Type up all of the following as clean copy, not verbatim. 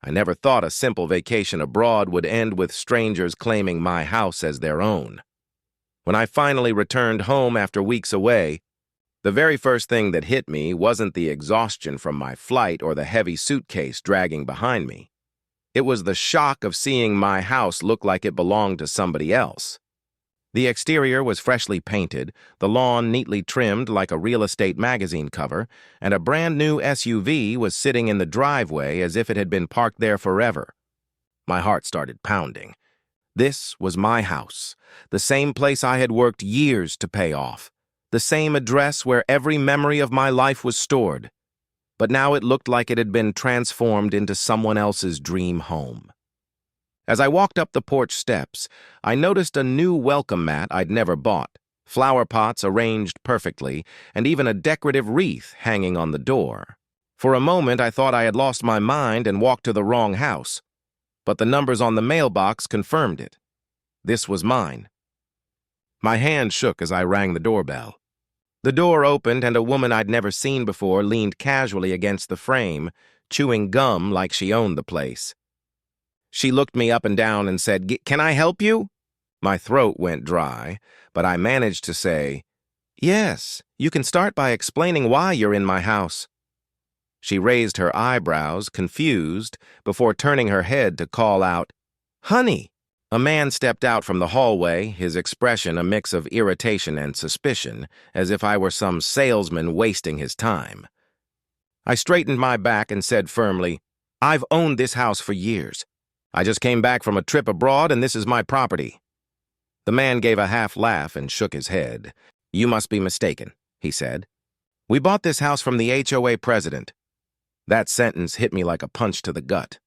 I never thought a simple vacation abroad would end with strangers claiming my house as their own. When I finally returned home after weeks away, the very first thing that hit me wasn't the exhaustion from my flight or the heavy suitcase dragging behind me. It was the shock of seeing my house look like it belonged to somebody else. The exterior was freshly painted, the lawn neatly trimmed like a real estate magazine cover, and a brand new SUV was sitting in the driveway as if it had been parked there forever. My heart started pounding. This was my house, the same place I had worked years to pay off, the same address where every memory of my life was stored. But now it looked like it had been transformed into someone else's dream home. As I walked up the porch steps, I noticed a new welcome mat I'd never bought, flower pots arranged perfectly, and even a decorative wreath hanging on the door. For a moment, I thought I had lost my mind and walked to the wrong house, but the numbers on the mailbox confirmed it. This was mine. My hand shook as I rang the doorbell. The door opened and a woman I'd never seen before leaned casually against the frame, chewing gum like she owned the place. She looked me up and down and said, "Can I help you?" My throat went dry, but I managed to say, "Yes, you can start by explaining why you're in my house." She raised her eyebrows, confused, before turning her head to call out, "Honey!" A man stepped out from the hallway, his expression a mix of irritation and suspicion, as if I were some salesman wasting his time. I straightened my back and said firmly, "I've owned this house for years. I just came back from a trip abroad and this is my property." The man gave a half laugh and shook his head. "You must be mistaken," he said. "We bought this house from the HOA president." That sentence hit me like a punch to the gut.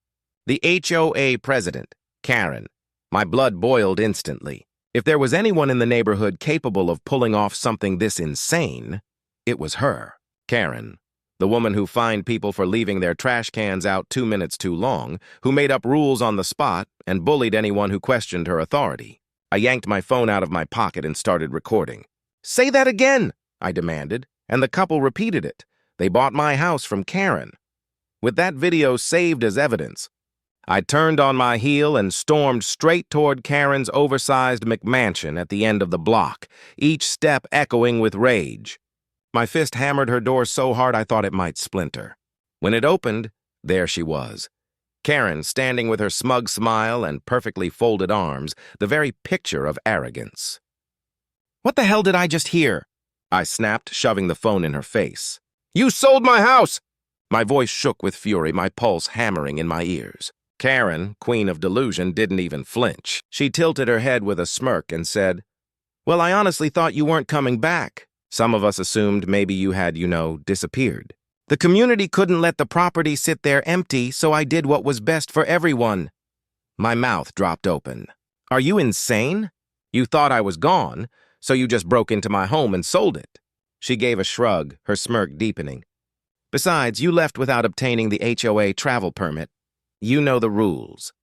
The HOA president, Karen. My blood boiled instantly. If there was anyone in the neighborhood capable of pulling off something this insane, it was her, Karen. The woman who fined people for leaving their trash cans out 2 minutes too long, who made up rules on the spot and bullied anyone who questioned her authority. I yanked my phone out of my pocket and started recording. "Say that again," I demanded, and the couple repeated it. They bought my house from Karen. With that video saved as evidence, I turned on my heel and stormed straight toward Karen's oversized McMansion at the end of the block, each step echoing with rage. My fist hammered her door so hard I thought it might splinter. When it opened, there she was. Karen standing with her smug smile and perfectly folded arms, the very picture of arrogance. "What the hell did I just hear?" I snapped, shoving the phone in her face. "You sold my house!" My voice shook with fury, my pulse hammering in my ears. Karen, queen of delusion, didn't even flinch. She tilted her head with a smirk and said, "Well, I honestly thought you weren't coming back. Some of us assumed maybe you had, disappeared. The community couldn't let the property sit there empty, so I did what was best for everyone." My mouth dropped open. "Are you insane? You thought I was gone, so you just broke into my home and sold it." She gave a shrug, her smirk deepening. "Besides, you left without obtaining the HOA travel permit. You know the rules."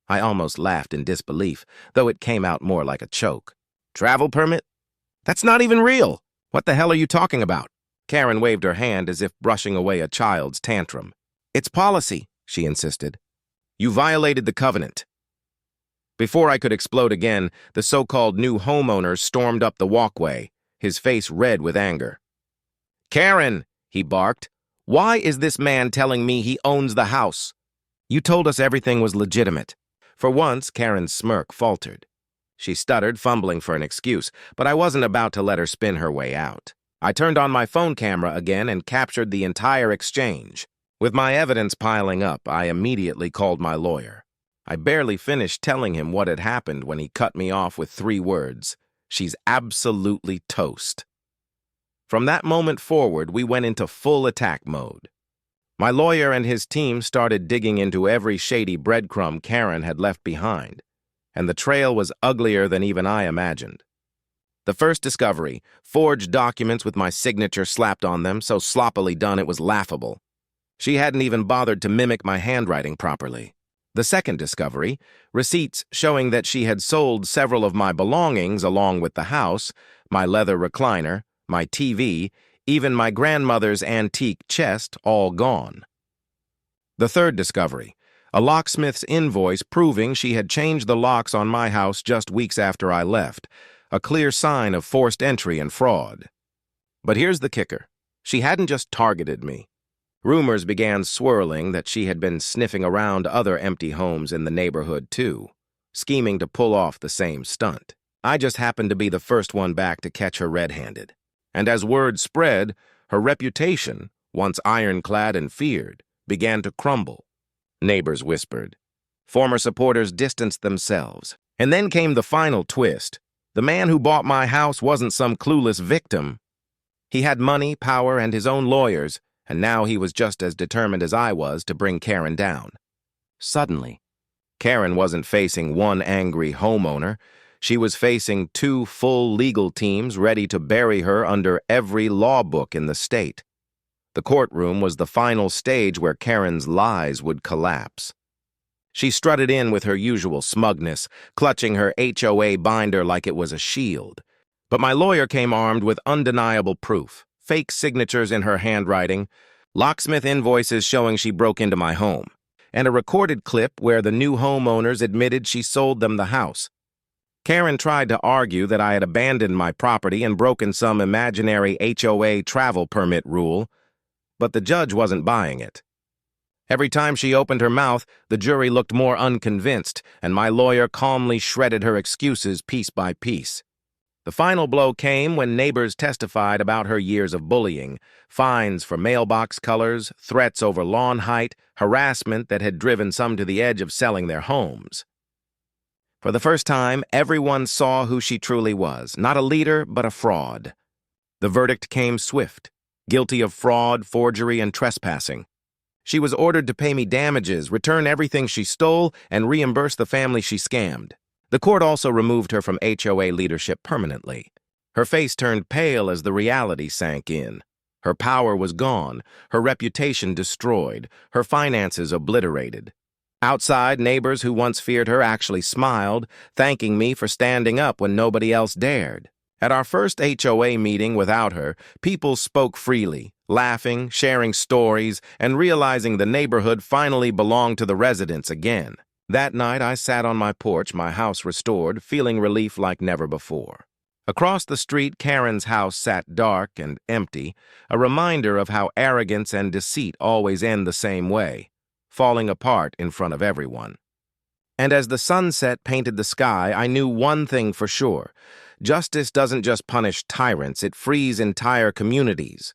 I almost laughed in disbelief, though it came out more like a choke. "Travel permit? That's not even real. What the hell are you talking about?" Karen waved her hand as if brushing away a child's tantrum. "It's policy," she insisted. "You violated the covenant." Before I could explode again, the so-called new homeowner stormed up the walkway, his face red with anger. "Karen," he barked, "why is this man telling me he owns the house? You told us everything was legitimate." For once, Karen's smirk faltered. She stuttered, fumbling for an excuse, but I wasn't about to let her spin her way out. I turned on my phone camera again and captured the entire exchange. With my evidence piling up, I immediately called my lawyer. I barely finished telling him what had happened when he cut me off with 3 words. "She's absolutely toast." From that moment forward, we went into full attack mode. My lawyer and his team started digging into every shady breadcrumb Karen had left behind, and the trail was uglier than even I imagined. The first discovery, forged documents with my signature slapped on them, so sloppily done it was laughable. She hadn't even bothered to mimic my handwriting properly. The second discovery, receipts showing that she had sold several of my belongings along with the house, my leather recliner, my TV, even my grandmother's antique chest, all gone. The third discovery, a locksmith's invoice proving she had changed the locks on my house just weeks after I left, a clear sign of forced entry and fraud. But here's the kicker. She hadn't just targeted me. Rumors began swirling that she had been sniffing around other empty homes in the neighborhood too, scheming to pull off the same stunt. I just happened to be the first one back to catch her red-handed. And as word spread, her reputation, once ironclad and feared, began to crumble. Neighbors whispered. Former supporters distanced themselves. And then came the final twist. The man who bought my house wasn't some clueless victim. He had money, power, and his own lawyers, and now he was just as determined as I was to bring Karen down. Suddenly, Karen wasn't facing one angry homeowner. She was facing two full legal teams ready to bury her under every law book in the state. The courtroom was the final stage where Karen's lies would collapse. She strutted in with her usual smugness, clutching her HOA binder like it was a shield. But my lawyer came armed with undeniable proof, fake signatures in her handwriting, locksmith invoices showing she broke into my home, and a recorded clip where the new homeowners admitted she sold them the house. Karen tried to argue that I had abandoned my property and broken some imaginary HOA travel permit rule, but the judge wasn't buying it. Every time she opened her mouth, the jury looked more unconvinced, and my lawyer calmly shredded her excuses piece by piece. The final blow came when neighbors testified about her years of bullying, fines for mailbox colors, threats over lawn height, harassment that had driven some to the edge of selling their homes. For the first time, everyone saw who she truly was, not a leader, but a fraud. The verdict came swift, guilty of fraud, forgery, and trespassing. She was ordered to pay me damages, return everything she stole, and reimburse the family she scammed. The court also removed her from HOA leadership permanently. Her face turned pale as the reality sank in. Her power was gone, her reputation destroyed, her finances obliterated. Outside, neighbors who once feared her actually smiled, thanking me for standing up when nobody else dared. At our first HOA meeting without her, people spoke freely, laughing, sharing stories, and realizing the neighborhood finally belonged to the residents again. That night, I sat on my porch, my house restored, feeling relief like never before. Across the street, Karen's house sat dark and empty, a reminder of how arrogance and deceit always end the same way, falling apart in front of everyone. And as the sunset painted the sky, I knew one thing for sure. Justice doesn't just punish tyrants, it frees entire communities.